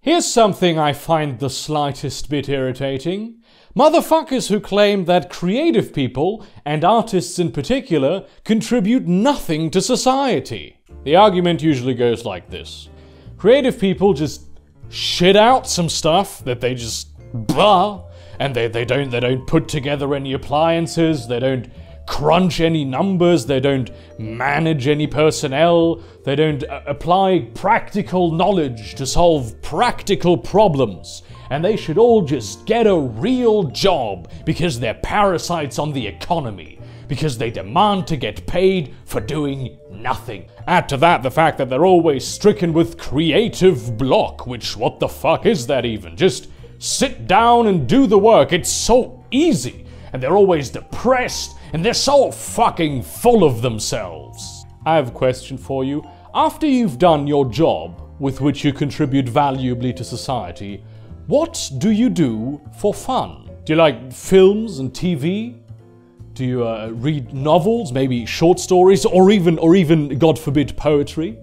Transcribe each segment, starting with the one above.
Here's something I find the slightest bit irritating. Motherfuckers who claim that creative people, and artists in particular, contribute nothing to society. The argument usually goes like this. Creative people just shit out some stuff that they just blah, and they don't put together any appliances, they don't crunch any numbers, they don't manage any personnel, they don't apply practical knowledge to solve practical problems, and they should all just get a real job because they're parasites on the economy, because they demand to get paid for doing nothing. Add to that the fact that they're always stricken with creative block, which what the fuck is that even? Just sit down and do the work, it's so easy, and they're always depressed, and they're so fucking full of themselves. I have a question for you. After you've done your job, with which you contribute valuably to society, what do you do for fun? Do you like films and TV? Do you read novels, maybe short stories, or even, God forbid, poetry?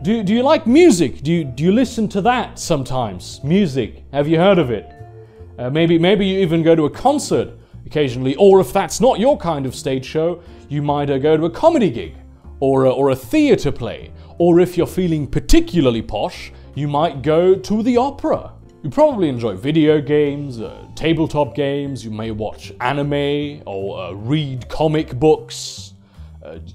Do you like music? Do you listen to that sometimes? Music, have you heard of it? Maybe you even go to a concert occasionally, or if that's not your kind of stage show, you might go to a comedy gig, or a theatre play, or if you're feeling particularly posh, you might go to the opera. You probably enjoy video games, tabletop games, you may watch anime, or read comic books,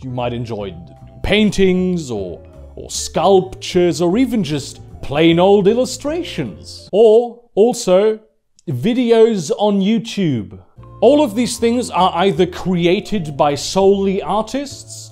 you might enjoy paintings, or sculptures, or even just plain old illustrations. Or, also, videos on YouTube. All of these things are either created by solely artists,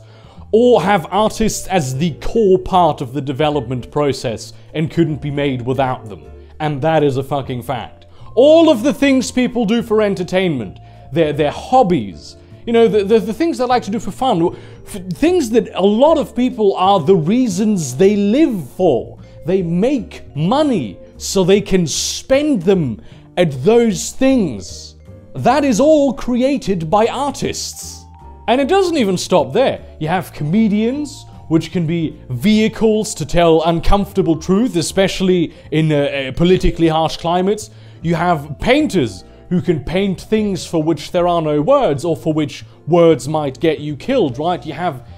or have artists as the core part of the development process and couldn't be made without them. And that is a fucking fact. All of the things people do for entertainment, their hobbies, you know, the things they like to do for fun, things that a lot of people are the reasons they live for. They make money so they can spend them at those things. That is all created by artists. And it doesn't even stop there. You have comedians, which can be vehicles to tell uncomfortable truth, especially in politically harsh climates. You have painters who can paint things for which there are no words, or for which words might get you killed, right? You have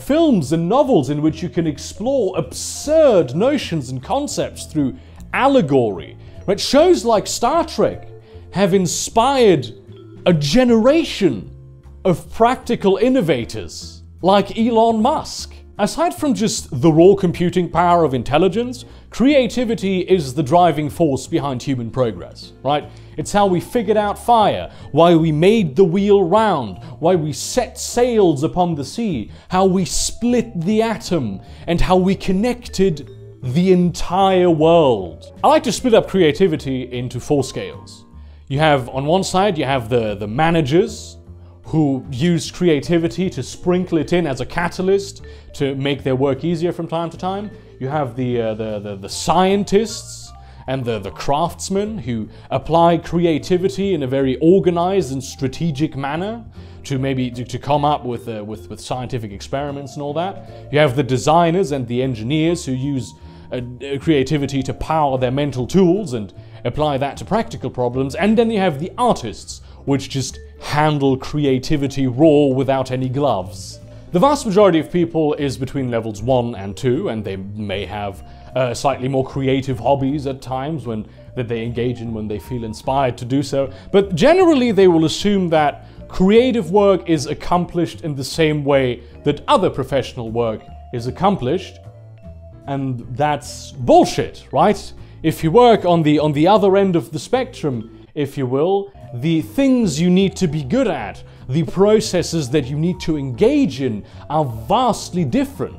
films and novels in which you can explore absurd notions and concepts through allegory. Right? Shows like Star Trek have inspired a generation of practical innovators like Elon Musk. Aside from just the raw computing power of intelligence, creativity is the driving force behind human progress, right? It's how we figured out fire, why we made the wheel round, why we set sails upon the sea, how we split the atom, and how we connected the entire world. I like to split up creativity into 4 scales. You have, on one side, you have the managers who use creativity to sprinkle it in as a catalyst to make their work easier from time to time. You have the scientists and the craftsmen who apply creativity in a very organized and strategic manner to maybe to come up with scientific experiments and all that. You have the designers and the engineers who use creativity to power their mental tools and apply that to practical problems. And then you have the artists, which just handle creativity raw without any gloves. The vast majority of people is between levels 1 and 2, and they may have slightly more creative hobbies at times that they engage in when they feel inspired to do so. But generally they will assume that creative work is accomplished in the same way that other professional work is accomplished. And that's bullshit, right? If you work on the other end of the spectrum, if you will, the things you need to be good at, the processes that you need to engage in are vastly different.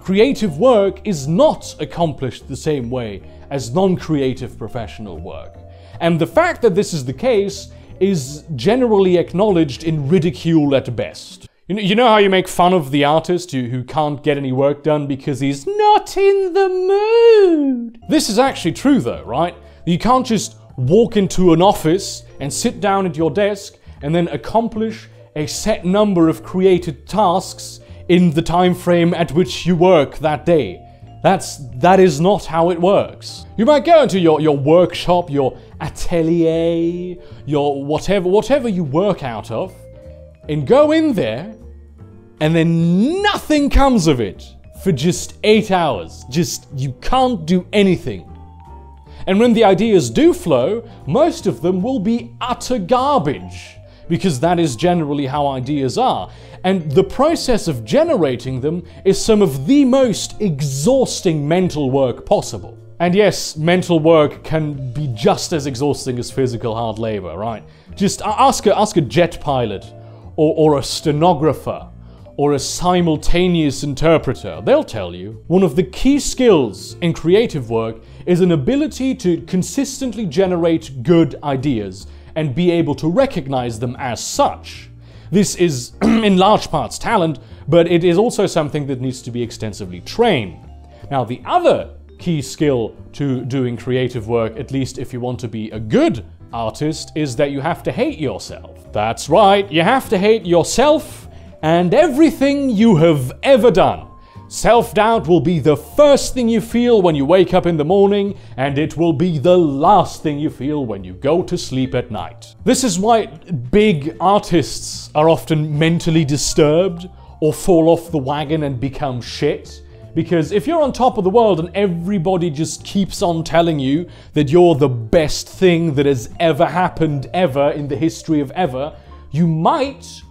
Creative work is not accomplished the same way as non-creative professional work. And the fact that this is the case is generally acknowledged in ridicule at best. You know how you make fun of the artist who can't get any work done because he's not in the mood? This is actually true though, right? You can't just walk into an office and sit down at your desk and then accomplish a set number of created tasks in the time frame at which you work that day. That is not how it works. You might go into your workshop, your atelier, your whatever you work out of, and go in there, and then nothing comes of it for just 8 hours. Just, you can't do anything. And when the ideas do flow, most of them will be utter garbage, because that is generally how ideas are. And the process of generating them is some of the most exhausting mental work possible. And yes, mental work can be just as exhausting as physical hard labor, right? Just ask a jet pilot, or a stenographer, or a simultaneous interpreter. They'll tell you. One of the key skills in creative work is an ability to consistently generate good ideas and be able to recognize them as such. This is in large parts talent, but it is also something that needs to be extensively trained. Now, the other key skill to doing creative work, at least if you want to be a good artist, is that you have to hate yourself. That's right, you have to hate yourself and everything you have ever done. Self-doubt will be the first thing you feel when you wake up in the morning, and it will be the last thing you feel when you go to sleep at night. This is why big artists are often mentally disturbed or fall off the wagon and become shit. Because if you're on top of the world and everybody just keeps on telling you that you're the best thing that has ever happened ever in the history of ever, you might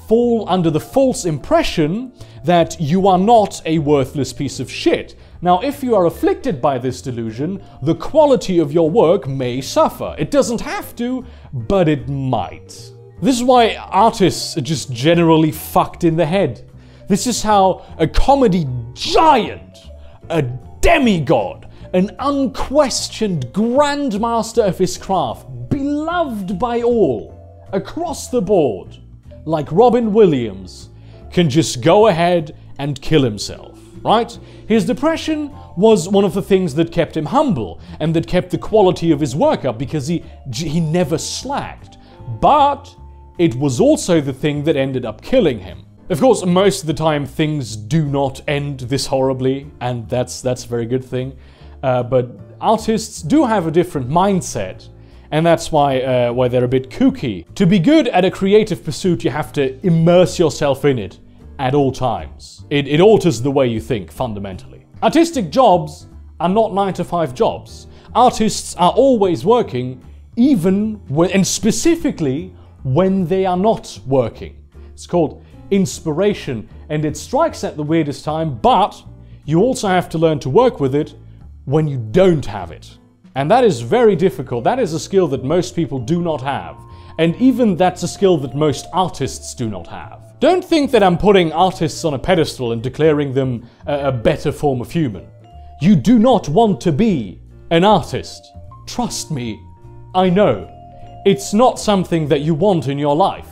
fall under the false impression that you are not a worthless piece of shit. Now, if you are afflicted by this delusion, the quality of your work may suffer. It doesn't have to, but it might. This is why artists are just generally fucked in the head. This is how a comedy giant, a demigod, an unquestioned grandmaster of his craft, beloved by all, across the board, like Robin Williams, can just go ahead and kill himself, right? His depression was one of the things that kept him humble and that kept the quality of his work up, because he never slacked. But it was also the thing that ended up killing him. Of course, most of the time things do not end this horribly, and that's a very good thing. But artists do have a different mindset, and that's why they're a bit kooky. To be good at a creative pursuit, you have to immerse yourself in it at all times. It alters the way you think, fundamentally. Artistic jobs are not 9-to-5 jobs. Artists are always working, even when, and specifically when they are not working. It's called inspiration, and it strikes at the weirdest time, but you also have to learn to work with it when you don't have it. And that is very difficult. That is a skill that most people do not have. And even that's a skill that most artists do not have. Don't think that I'm putting artists on a pedestal and declaring them a better form of human. You do not want to be an artist. Trust me, I know. It's not something that you want in your life.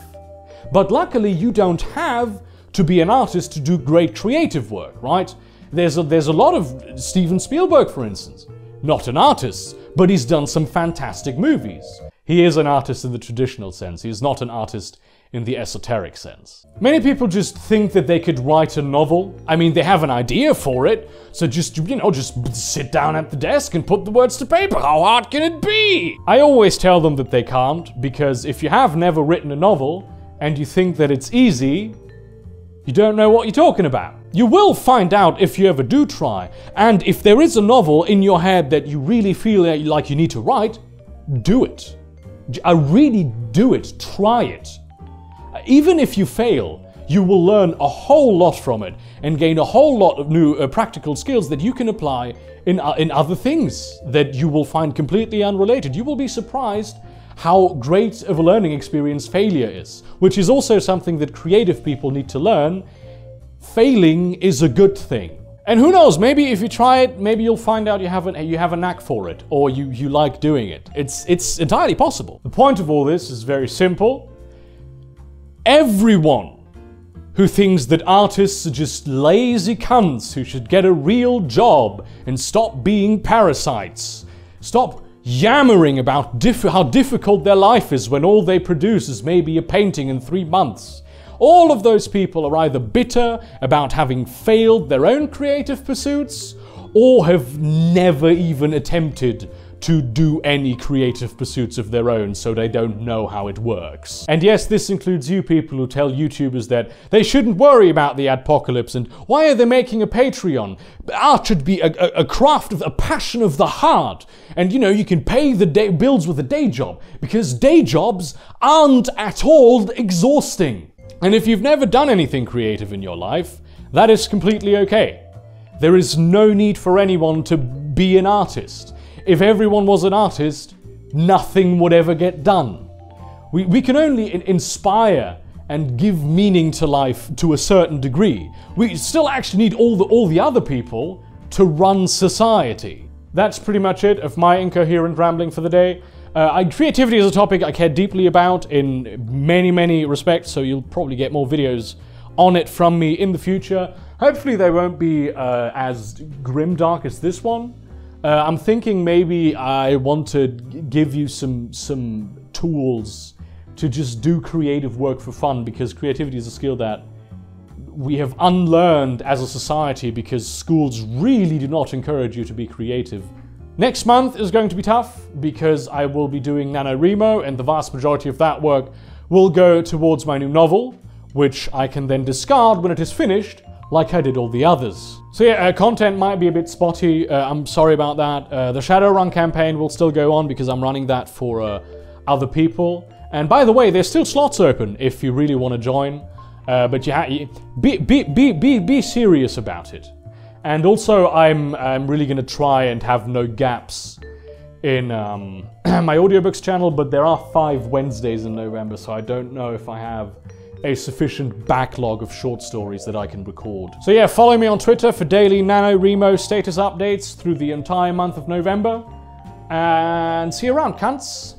But luckily you don't have to be an artist to do great creative work, right? There's a lot of Steven Spielberg, for instance. Not an artist, but he's done some fantastic movies. He is an artist in the traditional sense. He is not an artist in the esoteric sense. Many people just think that they could write a novel. I mean, they have an idea for it, so just sit down at the desk and put the words to paper. How hard can it be? I always tell them that they can't, because if you have never written a novel and you think that it's easy, you don't know what you're talking about. You will find out if you ever do try, and if there is a novel in your head that you really feel like you need to write, do it. Really do it. Try it. Even if you fail, you will learn a whole lot from it and gain a whole lot of new practical skills that you can apply in other things that you will find completely unrelated. You will be surprised how great of a learning experience failure is, which is also something that creative people need to learn. Failing is a good thing. And who knows, maybe if you try it, maybe you'll find out you have a knack for it, or you like doing it. It's entirely possible. The point of all this is very simple. Everyone who thinks that artists are just lazy cunts who should get a real job and stop being parasites, stop yammering about how difficult their life is when all they produce is maybe a painting in 3 months. All of those people are either bitter about having failed their own creative pursuits, or have never even attempted to do any creative pursuits of their own, so they don't know how it works. And yes, this includes you people who tell YouTubers that they shouldn't worry about the adpocalypse and why are they making a Patreon? Art should be a craft of a passion of the heart, and you know, you can pay the bills with a day job, because day jobs aren't at all exhausting. And if you've never done anything creative in your life, that is completely okay. There is no need for anyone to be an artist. If everyone was an artist, nothing would ever get done. We can only inspire and give meaning to life to a certain degree. We still actually need all the other people to run society. That's pretty much it of my incoherent rambling for the day. Creativity is a topic I care deeply about in many respects, so you'll probably get more videos on it from me in the future. Hopefully they won't be as grimdark as this one. I'm thinking maybe I want to give you some tools to just do creative work for fun, because creativity is a skill that we have unlearned as a society because schools really do not encourage you to be creative. Next month is going to be tough because I will be doing NaNoWriMo, and the vast majority of that work will go towards my new novel, which I can then discard when it is finished, like I did all the others. So yeah, content might be a bit spotty, I'm sorry about that. The Shadowrun campaign will still go on because I'm running that for other people. And by the way, there's still slots open if you really want to join, but be serious about it. And also, I'm really going to try and have no gaps in my audiobooks channel, but there are 5 Wednesdays in November, so I don't know if I have a sufficient backlog of short stories that I can record. So yeah, follow me on Twitter for daily NaNoWriMo status updates through the entire month of November. And see you around, cunts!